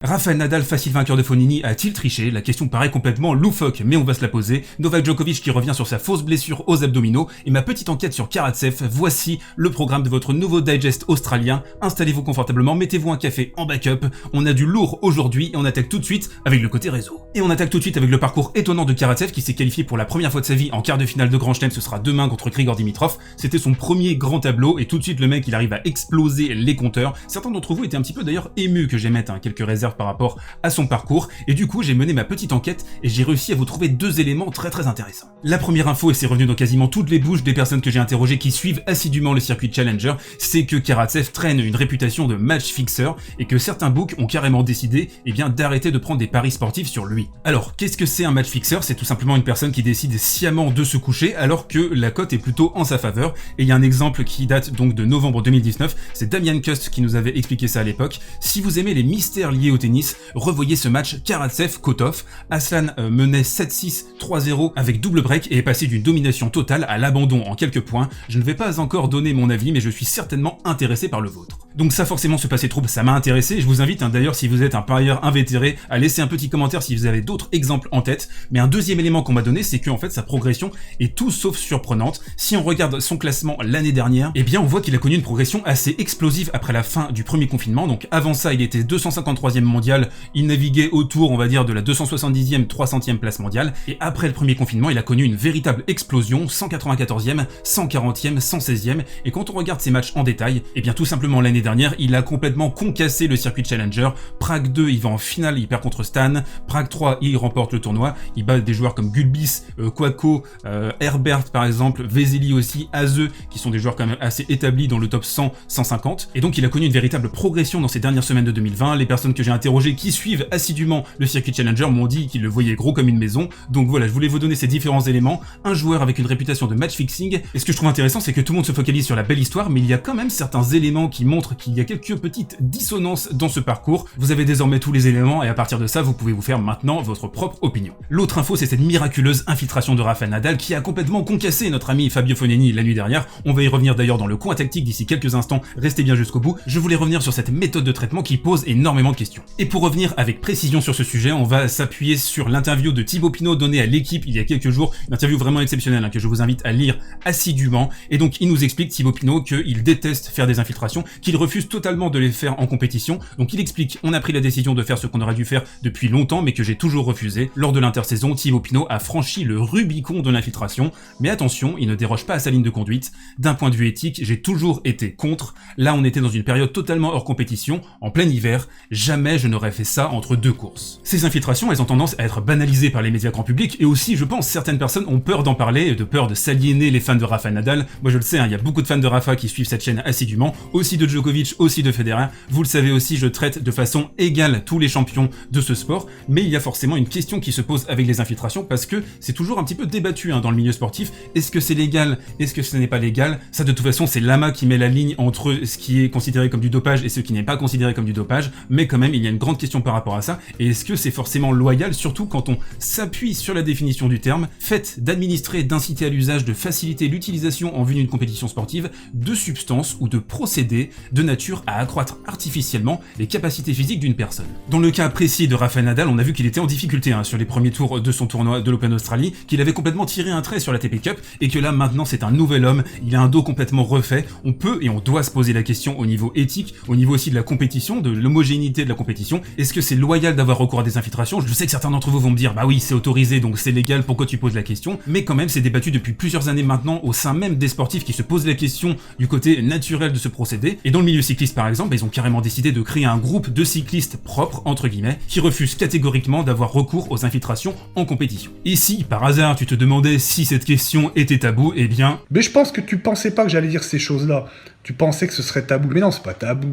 Rafael Nadal, facile vainqueur de Fognini, a-t-il triché? La question paraît complètement loufoque, mais on va se la poser. Novak Djokovic qui revient sur sa fausse blessure aux abdominaux, et ma petite enquête sur Karatsev. Voici le programme de votre nouveau digest australien. Installez-vous confortablement, mettez-vous un café en backup. On a du lourd aujourd'hui, et on attaque tout de suite avec le côté réseau. Et on attaque tout de suite avec le parcours étonnant de Karatsev, qui s'est qualifié pour la première fois de sa vie en quart de finale de Grand Chelem. Ce sera demain contre Grigor Dimitrov. C'était son premier grand tableau, et tout de suite le mec il arrive à exploser les compteurs. Certains d'entre vous étaient un petit peu d'ailleurs émus que j'émette quelques réserves par rapport à son parcours, et du coup j'ai mené ma petite enquête et j'ai réussi à vous trouver deux éléments très intéressants. La première info, et c'est revenu dans quasiment toutes les bouches des personnes que j'ai interrogées qui suivent assidûment le circuit Challenger, c'est que Karatsev traîne une réputation de match fixeur et que certains books ont carrément décidé d'arrêter de prendre des paris sportifs sur lui. Alors qu'est-ce que c'est un match fixeur? C'est tout simplement une personne qui décide sciemment de se coucher alors que la cote est plutôt en sa faveur, et il y a un exemple qui date donc de novembre 2019, c'est Damian Kust qui nous avait expliqué ça à l'époque. Si vous aimez les mystères liés au tennis, revoyez ce match Karatsev-Kotov. Aslan menait 7-6, 3-0 avec double break et est passé d'une domination totale à l'abandon en quelques points. Je ne vais pas encore donner mon avis, mais je suis certainement intéressé par le vôtre. Donc ça, forcément, se passer trouble, ça m'a intéressé. Je vous invite d'ailleurs, si vous êtes un parieur invétéré, à laisser un petit commentaire si vous avez d'autres exemples en tête. Mais un deuxième élément qu'on m'a donné, c'est que en fait sa progression est tout sauf surprenante. Si on regarde son classement l'année dernière, on voit qu'il a connu une progression assez explosive après la fin du premier confinement. Donc avant ça, il était 253e mondial, il naviguait autour, on va dire, de la 270e, 300e place mondiale, et après le premier confinement, il a connu une véritable explosion, 194e, 140e, 116e, et quand on regarde ses matchs en détail, tout simplement l'année dernière, il a complètement concassé le circuit Challenger. Prague 2, il va en finale, il perd contre Stan. Prague 3, il remporte le tournoi, il bat des joueurs comme Gulbis, Kwako, Herbert par exemple, Vesely aussi, Aze, qui sont des joueurs quand même assez établis dans le top 100, 150, et donc il a connu une véritable progression dans ces dernières semaines de 2020. Les personnes que j'ai interrogées qui suivent assidûment le circuit Challenger m'ont dit qu'ils le voyaient gros comme une maison. Donc voilà, je voulais vous donner ces différents éléments. Un joueur avec une réputation de match fixing, et ce que je trouve intéressant, c'est que tout le monde se focalise sur la belle histoire, mais il y a quand même certains éléments qui montrent qu'il y a quelques petites dissonances dans ce parcours. Vous avez désormais tous les éléments, et à partir de ça, vous pouvez vous faire maintenant votre propre opinion. L'autre info, c'est cette miraculeuse infiltration de Rafael Nadal qui a complètement concassé notre ami Fabio Fognini la nuit dernière. On va y revenir d'ailleurs dans le coin tactique d'ici quelques instants, restez bien jusqu'au bout. Je voulais revenir sur cette méthode de traitement qui pose énormément de questions. Et pour revenir avec précision sur ce sujet, on va s'appuyer sur l'interview de Thibaut Pinot donnée à l'équipe il y a quelques jours, une interview vraiment exceptionnelle que je vous invite à lire assidûment. Et donc il nous explique, Thibaut Pinot, qu'il déteste faire des infiltrations, qu'il refuse totalement de les faire en compétition. Donc il explique: on a pris la décision de faire ce qu'on aurait dû faire depuis longtemps mais que j'ai toujours refusé. Lors de l'intersaison, Thibaut Pinot a franchi le Rubicon de l'infiltration, mais attention, il ne déroge pas à sa ligne de conduite. D'un point de vue éthique, j'ai toujours été contre. Là on était dans une période totalement hors compétition, en plein hiver, jamais je n'aurais fait ça entre deux courses. Ces infiltrations, elles ont tendance à être banalisées par les médias grand public, et aussi, je pense, certaines personnes ont peur d'en parler, de peur de s'aliéner les fans de Rafael Nadal. Moi je le sais, il y a beaucoup de fans de Rafa qui suivent cette chaîne assidûment, aussi de Djokovic, aussi de Federer. Vous le savez aussi, je traite de façon égale tous les champions de ce sport, mais il y a forcément une question qui se pose avec les infiltrations, parce que c'est toujours un petit peu débattu dans le milieu sportif. Est-ce que c'est légal? Est-ce que ce n'est pas légal? Ça, de toute façon, c'est l'AMA qui met la ligne entre ce qui est considéré comme du dopage et ce qui n'est pas considéré comme du dopage, mais quand même, il y a une grande question par rapport à ça, et est-ce que c'est forcément loyal, surtout quand on s'appuie sur la définition du terme, fait d'administrer, d'inciter à l'usage, de faciliter l'utilisation en vue d'une compétition sportive de substances ou de procédés de nature à accroître artificiellement les capacités physiques d'une personne. Dans le cas précis de Rafael Nadal, on a vu qu'il était en difficulté sur les premiers tours de son tournoi de l'Open Australie, qu'il avait complètement tiré un trait sur la ATP Cup, et que là maintenant c'est un nouvel homme, il a un dos complètement refait. On peut et on doit se poser la question au niveau éthique, au niveau aussi de la compétition, de l'homogénéité de la compétition. Est-ce que c'est loyal d'avoir recours à des infiltrations? Je sais que certains d'entre vous vont me dire: bah oui, c'est autorisé donc c'est légal, pourquoi tu poses la question? Mais quand même, c'est débattu depuis plusieurs années maintenant au sein même des sportifs qui se posent la question du côté naturel de ce procédé. Et dans le milieu cycliste par exemple, ils ont carrément décidé de créer un groupe de cyclistes propres, entre guillemets, qui refusent catégoriquement d'avoir recours aux infiltrations en compétition. Et si, par hasard, tu te demandais si cette question était tabou, Mais je pense que tu pensais pas que j'allais dire ces choses-là. Tu pensais que ce serait tabou, mais non, c'est pas tabou.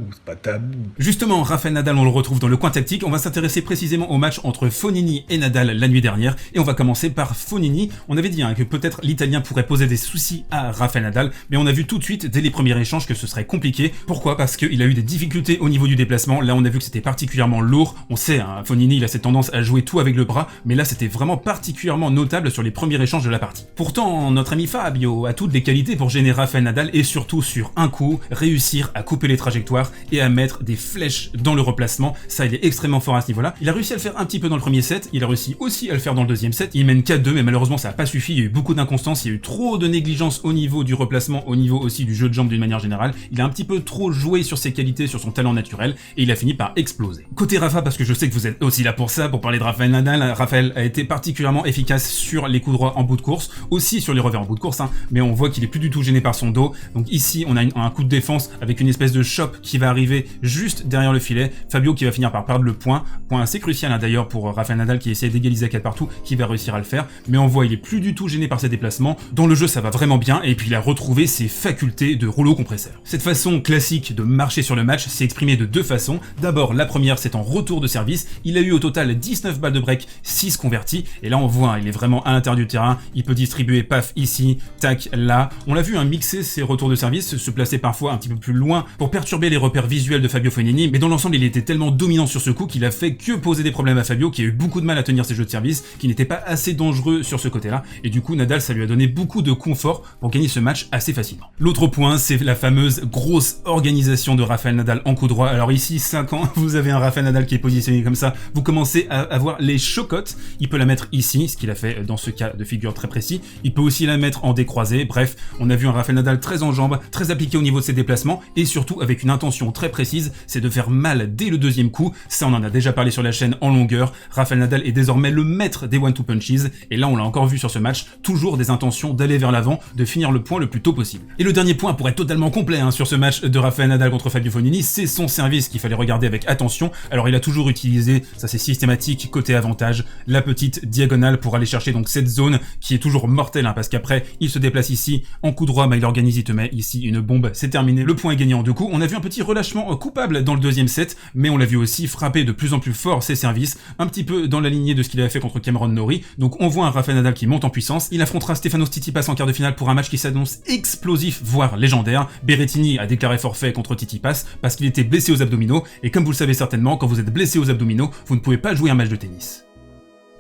Justement, Rafael Nadal, on le retrouve dans le coin tactique. On va s'intéresser précisément au match entre Fognini et Nadal la nuit dernière, et on va commencer par Fognini. On avait dit que peut-être l'Italien pourrait poser des soucis à Rafael Nadal, mais on a vu tout de suite, dès les premiers échanges, que ce serait compliqué. Pourquoi? Parce qu'il a eu des difficultés au niveau du déplacement. Là, on a vu que c'était particulièrement lourd. On sait, Fognini, il a cette tendance à jouer tout avec le bras, mais là, c'était vraiment particulièrement notable sur les premiers échanges de la partie. Pourtant, notre ami Fabio a toutes les qualités pour gêner Rafael Nadal, et surtout sur un coup, réussir à couper les trajectoires et à mettre des flèches dans le replacement. ça il est extrêmement fort à ce niveau-là. Il a réussi à le faire un petit peu dans le premier set, il a réussi aussi à le faire dans le deuxième set, il mène 4-2 mais malheureusement ça n'a pas suffi, il y a eu beaucoup d'inconstance, il y a eu trop de négligence au niveau du replacement, au niveau aussi du jeu de jambes d'une manière générale, il a un petit peu trop joué sur ses qualités, sur son talent naturel, et il a fini par exploser. Côté Rafa, parce que je sais que vous êtes aussi là pour ça, pour parler de Rafael Nadal, Rafael a été particulièrement efficace sur les coups droits en bout de course, aussi sur les revers en bout de course, mais on voit qu'il est plus du tout gêné par son dos, donc ici on a un coup de défense avec une espèce de chop qui va arriver juste derrière le filet, Fabio qui va finir par perdre le point assez crucial d'ailleurs pour Rafael Nadal qui essaie d'égaliser à 4 partout, qui va réussir à le faire, mais on voit il est plus du tout gêné par ses déplacements, dans le jeu ça va vraiment bien, et puis il a retrouvé ses facultés de rouleau compresseur. Cette façon classique de marcher sur le match s'est exprimée de deux façons. D'abord, la première, c'est en retour de service. Il a eu au total 19 balles de break, 6 convertis. Et là, on voit, il est vraiment à l'intérieur du terrain. Il peut distribuer, paf, ici, tac, là. On l'a vu mixer ses retours de service, se placer parfois un petit peu plus loin pour perturber les repères visuels de Fabio Fognini. Mais dans l'ensemble, il était tellement dominant sur ce coup qu'il a fait que poser des problèmes à Fabio, qui a eu beaucoup de mal à tenir ses jeux de service, qui n'était pas assez dangereux sur ce côté-là. Et du coup, Nadal, ça lui a donné beaucoup de confort pour gagner ce match assez facilement. L'autre point, c'est la fameuse grosse organisation de Rafael Nadal en coup droit. Alors ici, 5 ans, vous avez un Rafael Nadal qui est positionné comme ça, vous commencez à avoir les chocottes. Il peut la mettre ici, ce qu'il a fait dans ce cas de figure très précis. Il peut aussi la mettre en décroisé. Bref, on a vu un Rafael Nadal très en jambes, très appliqué au niveau de ses déplacements, et surtout avec une intention très précise, c'est de faire mal dès le deuxième coup. Ça, on en a déjà parlé sur la chaîne en longueur. Rafael Nadal est désormais le maître des one-two punches, et là on l'a encore vu sur ce match, toujours des intentions d'aller vers l'avant, de finir le point le plus tôt possible. Et le dernier point, pour être totalement complet sur ce match de Rafael Nadal contre Fabio Fognini, c'est son service qu'il fallait regarder avec attention. Alors il a toujours utilisé, ça c'est systématique, côté avantage, la petite diagonale pour aller chercher donc cette zone qui est toujours mortelle, parce qu'après il se déplace ici, en coup droit, il organise, il te met ici une bombe, c'est terminé, le point est gagné en 2 coups. On a vu un petit relâchement coupable dans le deuxième set, mais on l'a vu aussi frapper de plus en plus fort ses services, un petit peu dans la lignée de ce qu'il avait fait contre Cameron Norrie. Donc on voit un Rafael Nadal qui monte en puissance. Il affrontera Stefanos Tsitsipas en quart de finale pour un match qui s'annonce explosif, voire légendaire. Berrettini a déclaré forfait contre Tsitsipas parce qu'il était blessé aux abdominaux, et comme vous le savez certainement, quand vous êtes blessé aux abdominaux, vous ne pouvez pas jouer un match de tennis.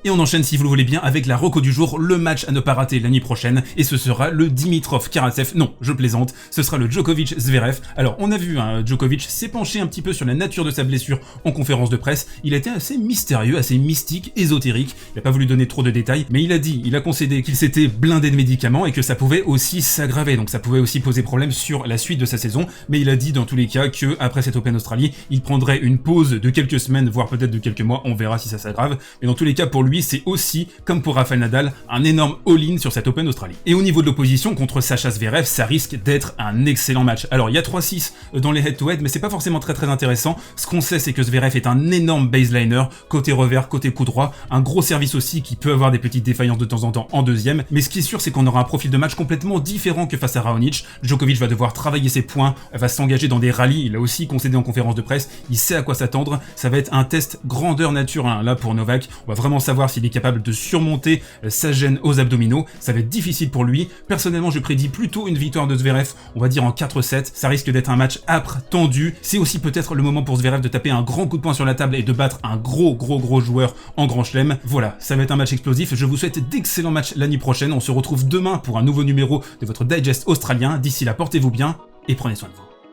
Et on enchaîne, si vous le voulez bien, avec la reco du jour, le match à ne pas rater la nuit prochaine, et ce sera le Dimitrov-Karatsev, non, je plaisante, ce sera le Djokovic-Zverev. Alors, on a vu, Djokovic s'est penché un petit peu sur la nature de sa blessure en conférence de presse, il a été assez mystérieux, assez mystique, ésotérique, il n'a pas voulu donner trop de détails, mais il a concédé qu'il s'était blindé de médicaments et que ça pouvait aussi s'aggraver, donc ça pouvait aussi poser problème sur la suite de sa saison, mais il a dit dans tous les cas que après cet Open Australie, il prendrait une pause de quelques semaines, voire peut-être de quelques mois, on verra si ça s'aggrave, mais dans tous les cas pour lui, c'est aussi, comme pour Rafael Nadal, un énorme all-in sur cette Open Australie. Et au niveau de l'opposition contre Sacha Zverev, ça risque d'être un excellent match. Alors il y a 3-6 dans les head-to-head, mais c'est pas forcément très intéressant. Ce qu'on sait, c'est que Zverev est un énorme baseliner, côté revers, côté coup droit, un gros service aussi qui peut avoir des petites défaillances de temps en temps en deuxième, mais ce qui est sûr, c'est qu'on aura un profil de match complètement différent que face à Raonic. Djokovic va devoir travailler ses points, va s'engager dans des rallyes, il a aussi concédé en conférence de presse, il sait à quoi s'attendre, ça va être un test grandeur nature là pour Novak, on va vraiment savoir s'il est capable de surmonter sa gêne aux abdominaux, ça va être difficile pour lui. Personnellement, je prédis plutôt une victoire de Zverev, on va dire en 4-7, ça risque d'être un match âpre, tendu, c'est aussi peut-être le moment pour Zverev de taper un grand coup de poing sur la table et de battre un gros joueur en grand chelem. Voilà, ça va être un match explosif, je vous souhaite d'excellents matchs l'année prochaine, on se retrouve demain pour un nouveau numéro de votre digest australien, d'ici là portez-vous bien et prenez soin de vous.